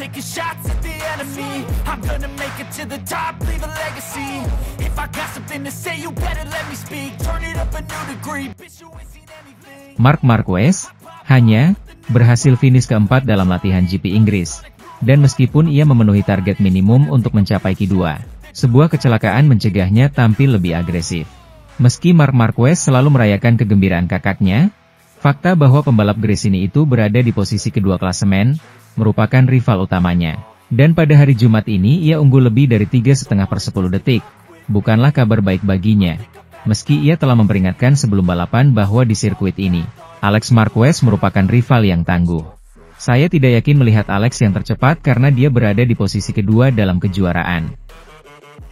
taking shots at the enemy. I'm gonna make it to the top, leave a legacy. If I got something to say, you better let me speak. Turn it up a new degree. Bitch, you ain't seen anything. Marc Marquez hanya berhasil finish keempat dalam latihan GP Inggris. Dan meskipun ia memenuhi target minimum untuk mencapai Q2, sebuah kecelakaan mencegahnya tampil lebih agresif. Meski Marc Marquez selalu merayakan kegembiraan kakaknya, fakta bahwa pembalap Gresini itu berada di posisi kedua klasemen, merupakan rival utamanya. Dan pada hari Jumat ini ia unggul lebih dari 3,5/10 detik. Bukanlah kabar baik baginya. Meski ia telah memperingatkan sebelum balapan bahwa di sirkuit ini, Alex Marquez merupakan rival yang tangguh. Saya tidak yakin melihat Alex yang tercepat karena dia berada di posisi kedua dalam kejuaraan.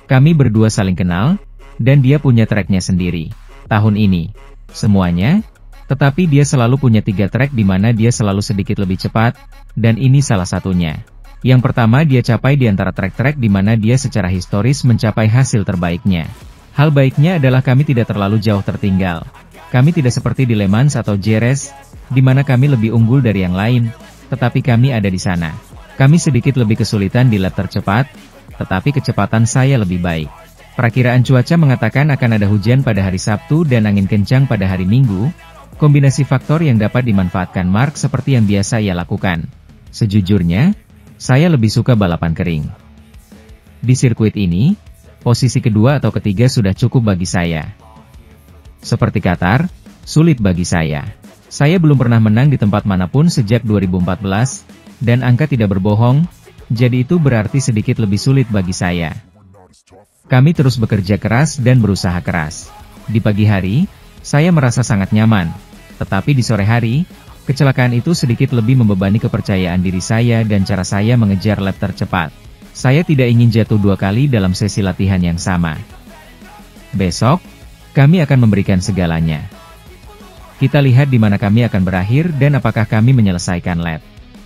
Kami berdua saling kenal, dan dia punya treknya sendiri. Tahun ini, semuanya, tetapi dia selalu punya 3 trek di mana dia selalu sedikit lebih cepat, dan ini salah satunya. Yang pertama dia capai di antara trek-trek di mana dia secara historis mencapai hasil terbaiknya. Hal baiknya adalah kami tidak terlalu jauh tertinggal. Kami tidak seperti di Le Mans atau Jerez, di mana kami lebih unggul dari yang lain, tetapi kami ada di sana. Kami sedikit lebih kesulitan di lap tercepat, tetapi kecepatan saya lebih baik. Perakiraan cuaca mengatakan akan ada hujan pada hari Sabtu dan angin kencang pada hari Minggu, kombinasi faktor yang dapat dimanfaatkan Marc seperti yang biasa ia lakukan. Sejujurnya, saya lebih suka balapan kering. Di sirkuit ini, posisi kedua atau ketiga sudah cukup bagi saya. Seperti Qatar, sulit bagi saya. Saya belum pernah menang di tempat manapun sejak 2014, dan angka tidak berbohong, jadi itu berarti sedikit lebih sulit bagi saya. Kami terus bekerja keras dan berusaha keras. Di pagi hari, saya merasa sangat nyaman. Tetapi di sore hari, kecelakaan itu sedikit lebih membebani kepercayaan diri saya dan cara saya mengejar lap tercepat. Saya tidak ingin jatuh 2 kali dalam sesi latihan yang sama. Besok, kami akan memberikan segalanya. Kita lihat di mana kami akan berakhir dan apakah kami menyelesaikan lap.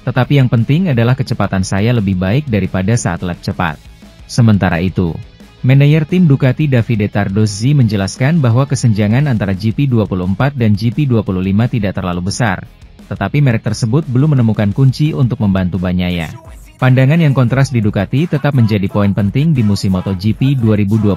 Tetapi yang penting adalah kecepatan saya lebih baik daripada saat lap cepat. Sementara itu, manajer tim Ducati Davide Tardozzi menjelaskan bahwa kesenjangan antara GP24 dan GP25 tidak terlalu besar, tetapi merek tersebut belum menemukan kunci untuk membantu Bagnaia. Pandangan yang kontras di Ducati tetap menjadi poin penting di musim MotoGP 2025.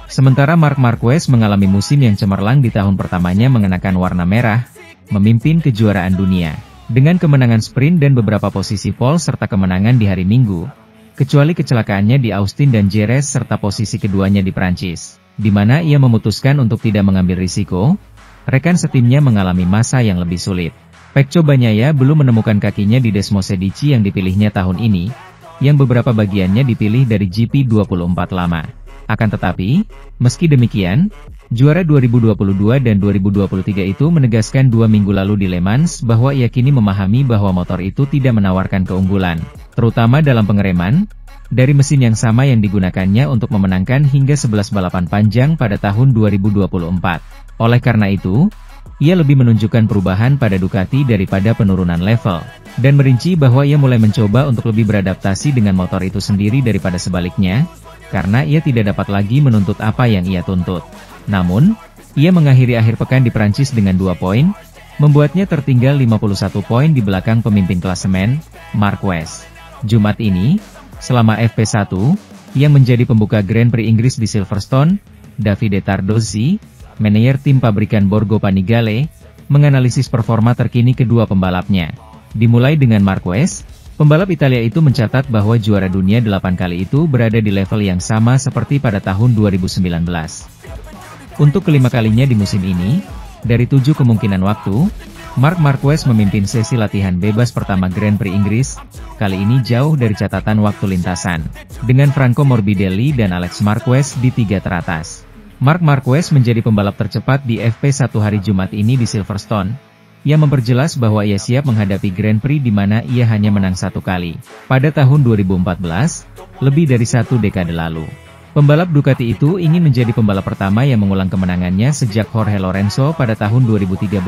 Sementara Marc Marquez mengalami musim yang cemerlang di tahun pertamanya mengenakan warna merah, memimpin kejuaraan dunia, dengan kemenangan sprint dan beberapa posisi pole serta kemenangan di hari Minggu. Kecuali kecelakaannya di Austin dan Jerez serta posisi keduanya di Prancis, di mana ia memutuskan untuk tidak mengambil risiko, rekan setimnya mengalami masa yang lebih sulit. Pecco Bagnaia belum menemukan kakinya di Desmosedici yang dipilihnya tahun ini, yang beberapa bagiannya dipilih dari GP24 lama. Akan tetapi, meski demikian, juara 2022 dan 2023 itu menegaskan 2 minggu lalu di Le Mans bahwa ia kini memahami bahwa motor itu tidak menawarkan keunggulan, terutama dalam pengereman, dari mesin yang sama yang digunakannya untuk memenangkan hingga 11 balapan panjang pada tahun 2024. Oleh karena itu, ia lebih menunjukkan perubahan pada Ducati daripada penurunan level, dan merinci bahwa ia mulai mencoba untuk lebih beradaptasi dengan motor itu sendiri daripada sebaliknya, karena ia tidak dapat lagi menuntut apa yang ia tuntut. Namun, ia mengakhiri akhir pekan di Prancis dengan 2 poin, membuatnya tertinggal 51 poin di belakang pemimpin klasemen, Marquez. Jumat ini, selama FP1, yang menjadi pembuka Grand Prix Inggris di Silverstone, Davide Tardozzi, manajer tim pabrikan Borgo Panigale, menganalisis performa terkini kedua pembalapnya. Dimulai dengan Marquez, pembalap Italia itu mencatat bahwa juara dunia 8 kali itu berada di level yang sama seperti pada tahun 2019. Untuk kelima kalinya di musim ini, dari 7 kemungkinan waktu, Marc Marquez memimpin sesi latihan bebas pertama Grand Prix Inggris, kali ini jauh dari catatan waktu lintasan, dengan Franco Morbidelli dan Alex Marquez di 3 teratas. Marc Marquez menjadi pembalap tercepat di FP1 hari Jumat ini di Silverstone. Ia memperjelas bahwa ia siap menghadapi Grand Prix di mana ia hanya menang 1 kali, pada tahun 2014, lebih dari 1 dekade lalu. Pembalap Ducati itu ingin menjadi pembalap pertama yang mengulang kemenangannya sejak Jorge Lorenzo pada tahun 2013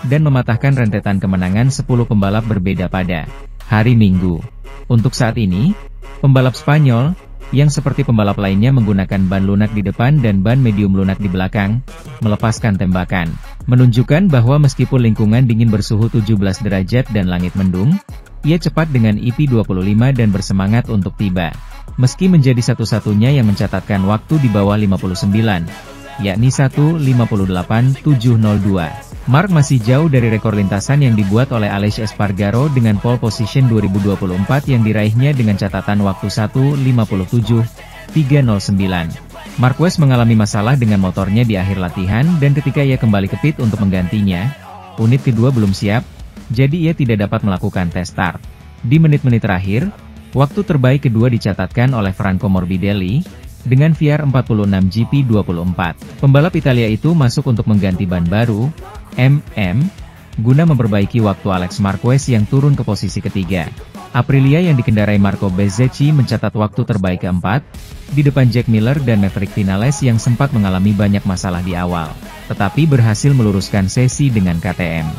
dan mematahkan rentetan kemenangan 10 pembalap berbeda pada hari Minggu. Untuk saat ini, pembalap Spanyol, yang seperti pembalap lainnya menggunakan ban lunak di depan dan ban medium lunak di belakang, melepaskan tembakan, menunjukkan bahwa meskipun lingkungan dingin bersuhu 17 derajat dan langit mendung, Ia cepat dengan EP25 dan bersemangat untuk tiba. Meski menjadi satu-satunya yang mencatatkan waktu di bawah 59, yakni 1:58.702. Mark masih jauh dari rekor lintasan yang dibuat oleh Aleix Espargaro dengan pole position 2024 yang diraihnya dengan catatan waktu 1:57.309. Marquez mengalami masalah dengan motornya di akhir latihan dan ketika ia kembali ke pit untuk menggantinya, unit kedua belum siap, jadi ia tidak dapat melakukan tes start. Di menit-menit terakhir, waktu terbaik kedua dicatatkan oleh Franco Morbidelli, dengan VR 46 GP24. Pembalap Italia itu masuk untuk mengganti ban baru, guna memperbaiki waktu Alex Marquez yang turun ke posisi ketiga. Aprilia yang dikendarai Marco Bezzecchi mencatat waktu terbaik keempat, di depan Jack Miller dan Maverick Vinales yang sempat mengalami banyak masalah di awal, tetapi berhasil meluruskan sesi dengan KTM.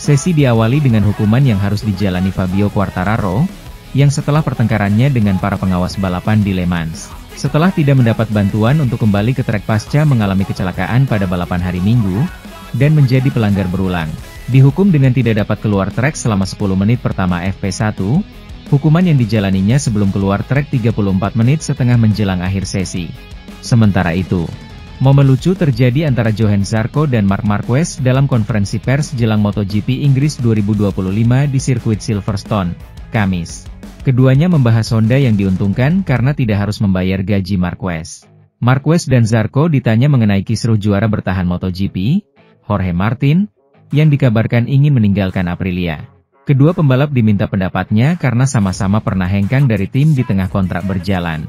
Sesi diawali dengan hukuman yang harus dijalani Fabio Quartararo, yang setelah pertengkarannya dengan para pengawas balapan di Le Mans, setelah tidak mendapat bantuan untuk kembali ke trek pasca mengalami kecelakaan pada balapan hari Minggu, dan menjadi pelanggar berulang. Dihukum dengan tidak dapat keluar trek selama 10 menit pertama FP1, hukuman yang dijalaninya sebelum keluar trek 34 menit setengah menjelang akhir sesi. Sementara itu, momen lucu terjadi antara Johann Zarco dan Marc Marquez dalam konferensi pers jelang MotoGP Inggris 2025 di sirkuit Silverstone, Kamis. Keduanya membahas Honda yang diuntungkan karena tidak harus membayar gaji Marquez. Marquez dan Zarco ditanya mengenai kisruh juara bertahan MotoGP, Jorge Martin, yang dikabarkan ingin meninggalkan Aprilia. Kedua pembalap diminta pendapatnya karena sama-sama pernah hengkang dari tim di tengah kontrak berjalan.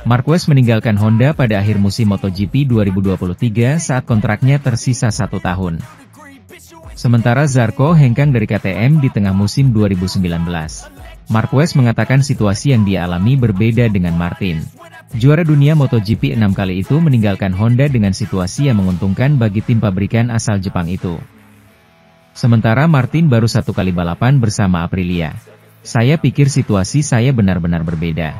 Marquez meninggalkan Honda pada akhir musim MotoGP 2023 saat kontraknya tersisa 1 tahun. Sementara Zarco hengkang dari KTM di tengah musim 2019. Marquez mengatakan situasi yang dia alami berbeda dengan Martin. Juara dunia MotoGP 6 kali itu meninggalkan Honda dengan situasi yang menguntungkan bagi tim pabrikan asal Jepang itu. Sementara Martin baru 1 kali balapan bersama Aprilia. Saya pikir situasi saya benar-benar berbeda.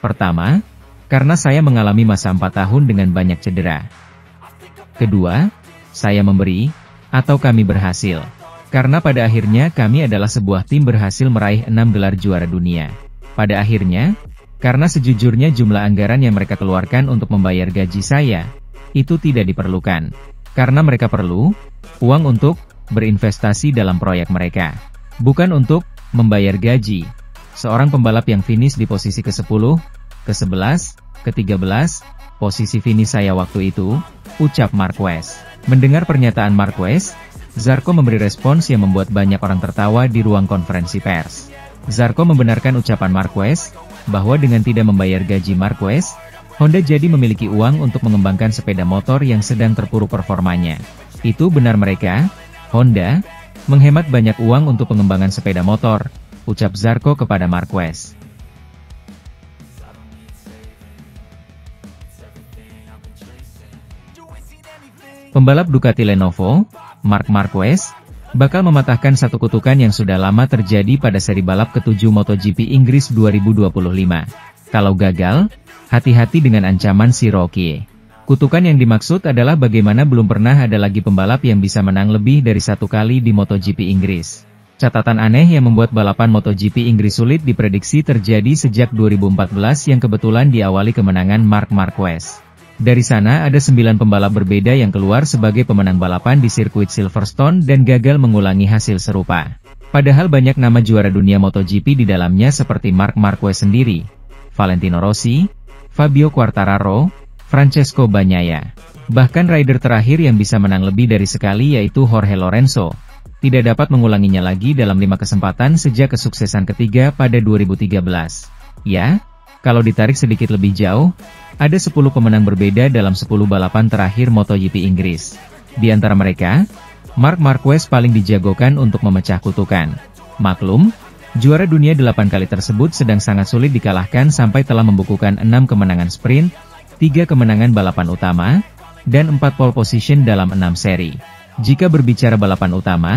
Pertama, karena saya mengalami masa 4 tahun dengan banyak cedera. Kedua, saya memberi, atau kami berhasil. Karena pada akhirnya kami adalah sebuah tim berhasil meraih 6 gelar juara dunia. Pada akhirnya, karena sejujurnya jumlah anggaran yang mereka keluarkan untuk membayar gaji saya, itu tidak diperlukan. Karena mereka perlu uang untuk berinvestasi dalam proyek mereka, bukan untuk membayar gaji. Seorang pembalap yang finish di posisi ke-10, ke-11, ke-13, posisi finish saya waktu itu, ucap Marquez. Mendengar pernyataan Marquez, Zarco memberi respons yang membuat banyak orang tertawa di ruang konferensi pers. Zarco membenarkan ucapan Marquez, bahwa dengan tidak membayar gaji Marquez, Honda jadi memiliki uang untuk mengembangkan sepeda motor yang sedang terpuruk performanya. Itu benar mereka, Honda, menghemat banyak uang untuk pengembangan sepeda motor, ucap Zarco kepada Marquez. Pembalap Ducati Lenovo, Marc Marquez, bakal mematahkan satu kutukan yang sudah lama terjadi pada seri balap ke-7 MotoGP Inggris 2025. Kalau gagal, hati-hati dengan ancaman si Rocky. Kutukan yang dimaksud adalah bagaimana belum pernah ada lagi pembalap yang bisa menang lebih dari 1 kali di MotoGP Inggris. Catatan aneh yang membuat balapan MotoGP Inggris sulit diprediksi terjadi sejak 2014 yang kebetulan diawali kemenangan Marc Marquez. Dari sana ada 9 pembalap berbeda yang keluar sebagai pemenang balapan di sirkuit Silverstone dan gagal mengulangi hasil serupa. Padahal banyak nama juara dunia MotoGP di dalamnya seperti Marc Marquez sendiri, Valentino Rossi, Fabio Quartararo, Francesco Bagnaia. Bahkan rider terakhir yang bisa menang lebih dari sekali yaitu Jorge Lorenzo, tidak dapat mengulanginya lagi dalam 5 kesempatan sejak kesuksesan ketiga pada 2013. Ya, kalau ditarik sedikit lebih jauh, ada 10 pemenang berbeda dalam 10 balapan terakhir MotoGP Inggris. Di antara mereka, Marc Marquez paling dijagokan untuk memecah kutukan. Maklum, juara dunia 8 kali tersebut sedang sangat sulit dikalahkan sampai telah membukukan 6 kemenangan sprint, 3 kemenangan balapan utama, dan 4 pole position dalam 6 seri. Jika berbicara balapan utama,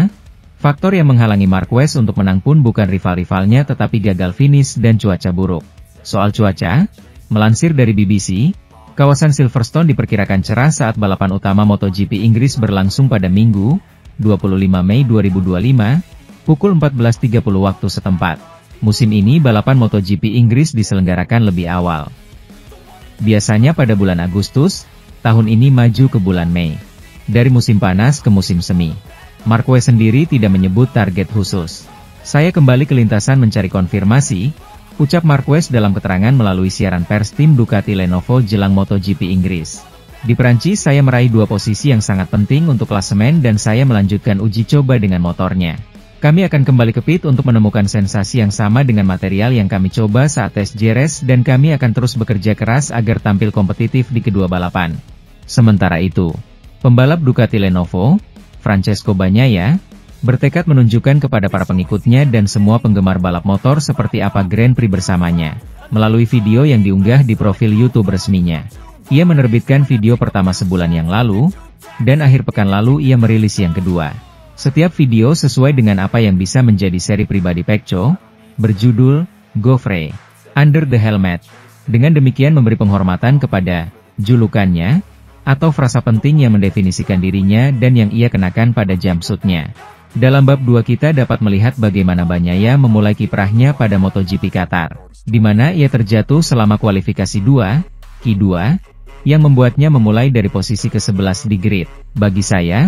faktor yang menghalangi Marquez untuk menang pun bukan rival-rivalnya tetapi gagal finish dan cuaca buruk. Soal cuaca, melansir dari BBC, kawasan Silverstone diperkirakan cerah saat balapan utama MotoGP Inggris berlangsung pada Minggu, 25 Mei 2025, Pukul 14.30 waktu setempat. Musim ini balapan MotoGP Inggris diselenggarakan lebih awal. Biasanya pada bulan Agustus, tahun ini maju ke bulan Mei. Dari musim panas ke musim semi. Marquez sendiri tidak menyebut target khusus. Saya kembali ke lintasan mencari konfirmasi, ucap Marquez dalam keterangan melalui siaran pers tim Ducati Lenovo jelang MotoGP Inggris. Di Perancis saya meraih 2 posisi yang sangat penting untuk klasemen dan saya melanjutkan uji coba dengan motornya. Kami akan kembali ke pit untuk menemukan sensasi yang sama dengan material yang kami coba saat tes JRS dan kami akan terus bekerja keras agar tampil kompetitif di kedua balapan. Sementara itu, pembalap Ducati Lenovo, Francesco Bagnaia, bertekad menunjukkan kepada para pengikutnya dan semua penggemar balap motor seperti apa Grand Prix bersamanya, melalui video yang diunggah di profil YouTube resminya. Ia menerbitkan video pertama sebulan yang lalu, dan akhir pekan lalu ia merilis yang kedua. Setiap video sesuai dengan apa yang bisa menjadi seri pribadi Pecco, berjudul Go Free, Under the Helmet. Dengan demikian memberi penghormatan kepada julukannya, atau frasa penting yang mendefinisikan dirinya dan yang ia kenakan pada jumpsuitnya. Dalam bab 2 kita dapat melihat bagaimana Bagnaia memulai kiprahnya pada MotoGP Qatar, di mana ia terjatuh selama kualifikasi 2, Q2, yang membuatnya memulai dari posisi ke-11 di grid. Bagi saya,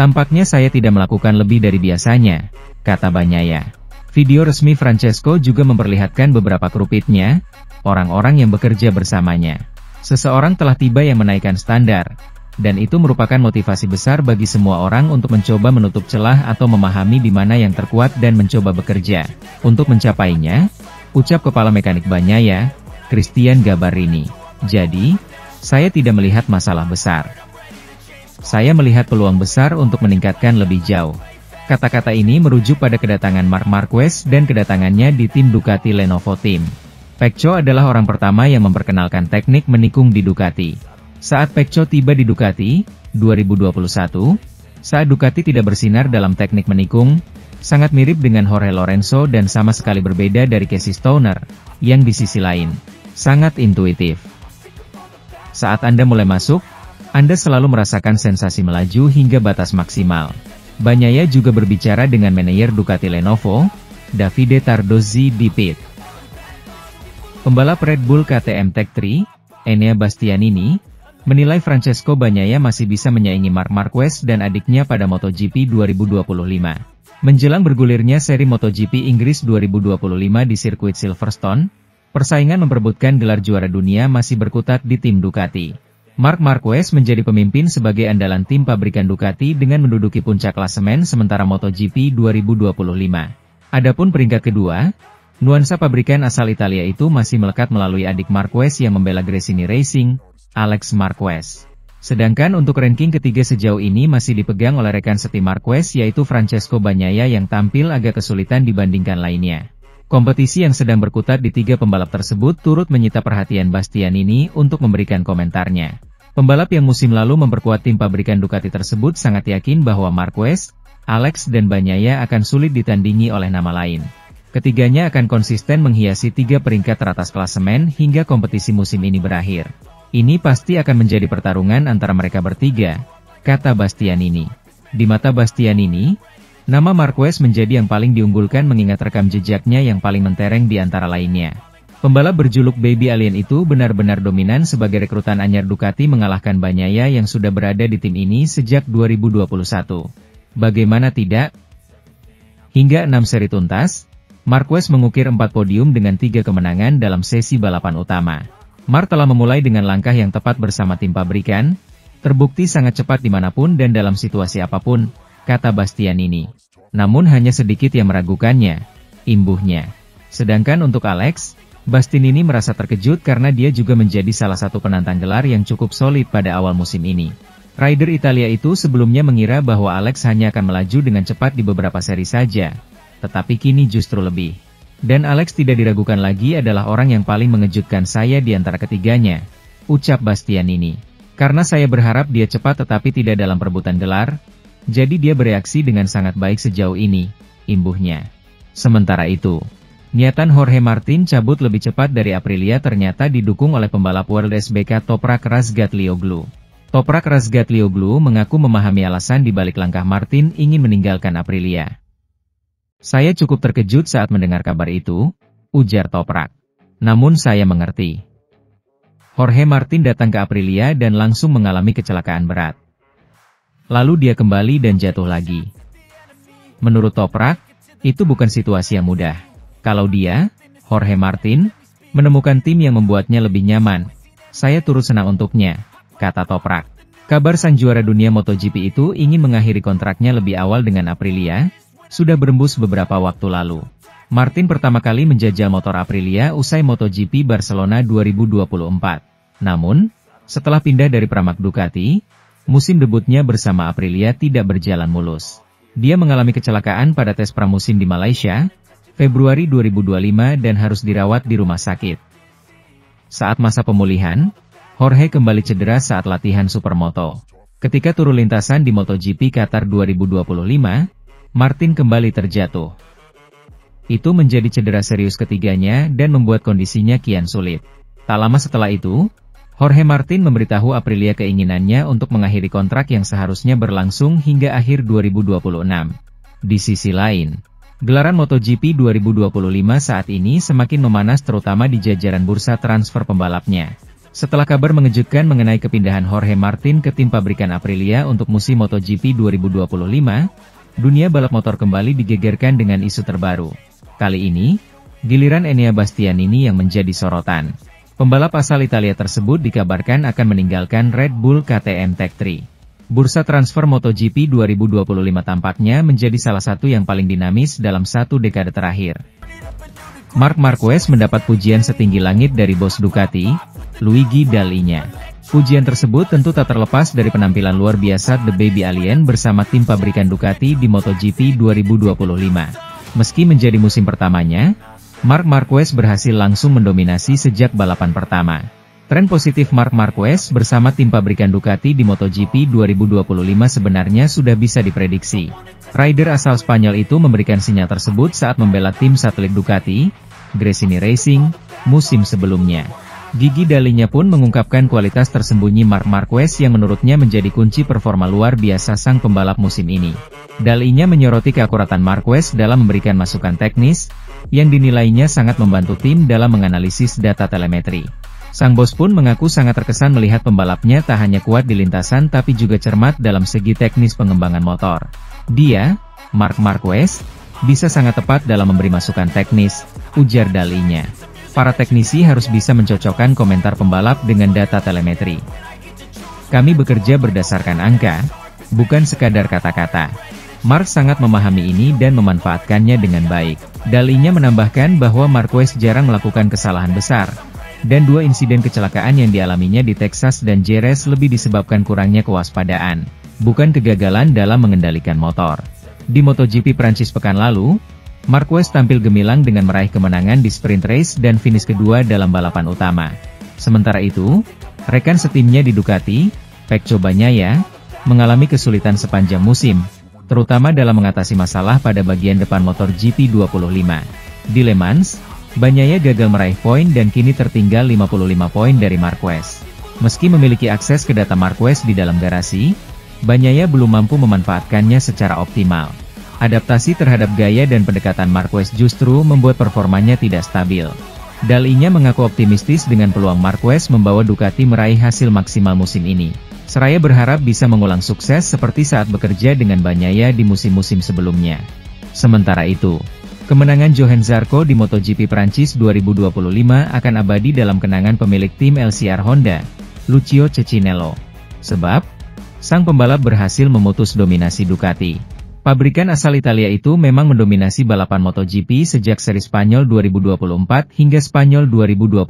tampaknya saya tidak melakukan lebih dari biasanya, kata Bagnaia. Video resmi Francesco juga memperlihatkan beberapa kru pitnya, orang-orang yang bekerja bersamanya. Seseorang telah tiba yang menaikkan standar, dan itu merupakan motivasi besar bagi semua orang untuk mencoba menutup celah atau memahami di mana yang terkuat dan mencoba bekerja untuk mencapainya, ucap kepala mekanik Bagnaia, Christian Gabarrini. Jadi, saya tidak melihat masalah besar. Saya melihat peluang besar untuk meningkatkan lebih jauh. Kata-kata ini merujuk pada kedatangan Marc Marquez dan kedatangannya di tim Ducati Lenovo Team. Pecco adalah orang pertama yang memperkenalkan teknik menikung di Ducati. Saat Pecco tiba di Ducati, 2021, saat Ducati tidak bersinar dalam teknik menikung, sangat mirip dengan Jorge Lorenzo dan sama sekali berbeda dari Casey Stoner, yang di sisi lain, sangat intuitif. Saat Anda mulai masuk, Anda selalu merasakan sensasi melaju hingga batas maksimal. Bagnaia juga berbicara dengan manajer Ducati Lenovo, Davide Tardozzi di pit. Pembalap Red Bull KTM Tech3, Enea Bastianini, menilai Francesco Bagnaia masih bisa menyaingi Marc Marquez dan adiknya pada MotoGP 2025. Menjelang bergulirnya seri MotoGP Inggris 2025 di sirkuit Silverstone, persaingan memperebutkan gelar juara dunia masih berkutat di tim Ducati. Marc Marquez menjadi pemimpin sebagai andalan tim pabrikan Ducati dengan menduduki puncak klasemen sementara MotoGP 2025. Adapun peringkat kedua, nuansa pabrikan asal Italia itu masih melekat melalui adik Marquez yang membela Gresini Racing, Alex Marquez. Sedangkan untuk ranking ketiga sejauh ini masih dipegang oleh rekan setim Marquez yaitu Francesco Bagnaia yang tampil agak kesulitan dibandingkan lainnya. Kompetisi yang sedang berkutat di 3 pembalap tersebut turut menyita perhatian Bastianini untuk memberikan komentarnya. Pembalap yang musim lalu memperkuat tim pabrikan Ducati tersebut sangat yakin bahwa Marquez, Alex dan Bagnaia akan sulit ditandingi oleh nama lain. Ketiganya akan konsisten menghiasi 3 peringkat teratas klasemen hingga kompetisi musim ini berakhir. Ini pasti akan menjadi pertarungan antara mereka bertiga, kata Bastianini. Di mata Bastianini, nama Marquez menjadi yang paling diunggulkan mengingat rekam jejaknya yang paling mentereng di antara lainnya. Pembalap berjuluk Baby Alien itu benar-benar dominan sebagai rekrutan anyar Ducati mengalahkan Bagnaia yang sudah berada di tim ini sejak 2021. Bagaimana tidak? Hingga 6 seri tuntas, Marquez mengukir 4 podium dengan 3 kemenangan dalam sesi balapan utama. Marc telah memulai dengan langkah yang tepat bersama tim pabrikan, terbukti sangat cepat dimanapun dan dalam situasi apapun, kata Bastianini. Namun hanya sedikit yang meragukannya, imbuhnya. Sedangkan untuk Alex, Bastianini merasa terkejut karena dia juga menjadi salah satu penantang gelar yang cukup solid pada awal musim ini. Rider Italia itu sebelumnya mengira bahwa Alex hanya akan melaju dengan cepat di beberapa seri saja, tetapi kini justru lebih. Dan Alex tidak diragukan lagi adalah orang yang paling mengejutkan saya di antara ketiganya, ucap Bastianini. Karena saya berharap dia cepat tetapi tidak dalam perebutan gelar, jadi dia bereaksi dengan sangat baik sejauh ini, imbuhnya. Sementara itu, niatan Jorge Martin cabut lebih cepat dari Aprilia ternyata didukung oleh pembalap World SBK Toprak Razgatlioglu. Toprak Razgatlioglu mengaku memahami alasan di balik langkah Martin ingin meninggalkan Aprilia. Saya cukup terkejut saat mendengar kabar itu, ujar Toprak. Namun saya mengerti. Jorge Martin datang ke Aprilia dan langsung mengalami kecelakaan berat. Lalu dia kembali dan jatuh lagi. Menurut Toprak, itu bukan situasi yang mudah. Kalau dia, Jorge Martin, menemukan tim yang membuatnya lebih nyaman, saya turut senang untuknya, kata Toprak. Kabar sang juara dunia MotoGP itu ingin mengakhiri kontraknya lebih awal dengan Aprilia, sudah berembus beberapa waktu lalu. Martin pertama kali menjajal motor Aprilia usai MotoGP Barcelona 2024. Namun, setelah pindah dari Pramac Ducati, musim debutnya bersama Aprilia tidak berjalan mulus. Dia mengalami kecelakaan pada tes pramusim di Malaysia, Februari 2025 dan harus dirawat di rumah sakit. Saat masa pemulihan, Jorge kembali cedera saat latihan Supermoto. Ketika turun lintasan di MotoGP Qatar 2025, Martin kembali terjatuh. Itu menjadi cedera serius ketiganya dan membuat kondisinya kian sulit. Tak lama setelah itu, Jorge Martin memberitahu Aprilia keinginannya untuk mengakhiri kontrak yang seharusnya berlangsung hingga akhir 2026. Di sisi lain, gelaran MotoGP 2025 saat ini semakin memanas terutama di jajaran bursa transfer pembalapnya. Setelah kabar mengejutkan mengenai kepindahan Jorge Martin ke tim pabrikan Aprilia untuk musim MotoGP 2025, dunia balap motor kembali digegerkan dengan isu terbaru. Kali ini, giliran Enea Bastianini yang menjadi sorotan. Pembalap asal Italia tersebut dikabarkan akan meninggalkan Red Bull KTM Tech3. Bursa transfer MotoGP 2025 tampaknya menjadi salah satu yang paling dinamis dalam satu dekade terakhir. Marc Marquez mendapat pujian setinggi langit dari bos Ducati, Luigi Dall'Igna. Pujian tersebut tentu tak terlepas dari penampilan luar biasa The Baby Alien bersama tim pabrikan Ducati di MotoGP 2025. Meski menjadi musim pertamanya, Marc Marquez berhasil langsung mendominasi sejak balapan pertama. Tren positif Marc Marquez bersama tim pabrikan Ducati di MotoGP 2025 sebenarnya sudah bisa diprediksi. Rider asal Spanyol itu memberikan sinyal tersebut saat membela tim satelit Ducati, Gresini Racing, musim sebelumnya. Gigi Dall'Igna pun mengungkapkan kualitas tersembunyi Marc Marquez yang menurutnya menjadi kunci performa luar biasa sang pembalap musim ini. Dall'Igna menyoroti keakuratan Marquez dalam memberikan masukan teknis, yang dinilainya sangat membantu tim dalam menganalisis data telemetri. Sang bos pun mengaku sangat terkesan melihat pembalapnya tak hanya kuat di lintasan tapi juga cermat dalam segi teknis pengembangan motor. Dia, Marc Marquez, bisa sangat tepat dalam memberi masukan teknis, ujar Dall'Igna. Para teknisi harus bisa mencocokkan komentar pembalap dengan data telemetri. Kami bekerja berdasarkan angka, bukan sekadar kata-kata. Marc sangat memahami ini dan memanfaatkannya dengan baik. Dall'Igna menambahkan bahwa Marquez jarang melakukan kesalahan besar, dan 2 insiden kecelakaan yang dialaminya di Texas dan Jerez lebih disebabkan kurangnya kewaspadaan, bukan kegagalan dalam mengendalikan motor. Di MotoGP Prancis pekan lalu, Marquez tampil gemilang dengan meraih kemenangan di sprint race dan finish kedua dalam balapan utama. Sementara itu, rekan setimnya di Ducati, Pecco Bagnaia, mengalami kesulitan sepanjang musim, terutama dalam mengatasi masalah pada bagian depan motor GP25. Di Le Mans, Bagnaia gagal meraih poin dan kini tertinggal 55 poin dari Marquez. Meski memiliki akses ke data Marquez di dalam garasi, Bagnaia belum mampu memanfaatkannya secara optimal. Adaptasi terhadap gaya dan pendekatan Marquez justru membuat performanya tidak stabil. Dall'Igna mengaku optimistis dengan peluang Marquez membawa Ducati meraih hasil maksimal musim ini. Seraya berharap bisa mengulang sukses seperti saat bekerja dengan Bagnaia di musim-musim sebelumnya. Sementara itu, kemenangan Johann Zarco di MotoGP Prancis 2025 akan abadi dalam kenangan pemilik tim LCR Honda, Lucio Cecchinello. Sebab, sang pembalap berhasil memutus dominasi Ducati. Pabrikan asal Italia itu memang mendominasi balapan MotoGP sejak seri Spanyol 2024 hingga Spanyol 2025.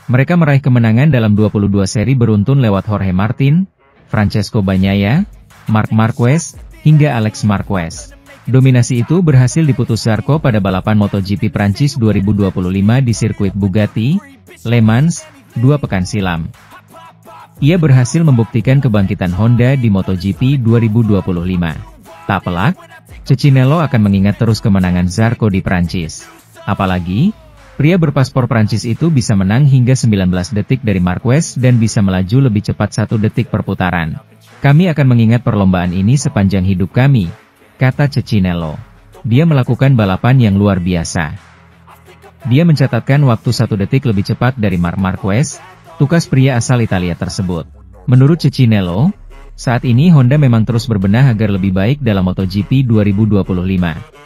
Mereka meraih kemenangan dalam 22 seri beruntun lewat Jorge Martin, Francesco Bagnaia, Marc Marquez, hingga Alex Marquez. Dominasi itu berhasil diputus Zarco pada balapan MotoGP Prancis 2025 di sirkuit Bugatti, Le Mans, 2 pekan silam. Ia berhasil membuktikan kebangkitan Honda di MotoGP 2025. Tak pelak, Cecchinello akan mengingat terus kemenangan Zarco di Prancis. Apalagi, pria berpaspor Prancis itu bisa menang hingga 19 detik dari Marquez dan bisa melaju lebih cepat 1 detik per putaran. Kami akan mengingat perlombaan ini sepanjang hidup kami, kata Cecchinello. Dia melakukan balapan yang luar biasa. Dia mencatatkan waktu 1 detik lebih cepat dari Marc Marquez, tukas pria asal Italia tersebut. Menurut Cecchinello, saat ini Honda memang terus berbenah agar lebih baik dalam MotoGP 2025.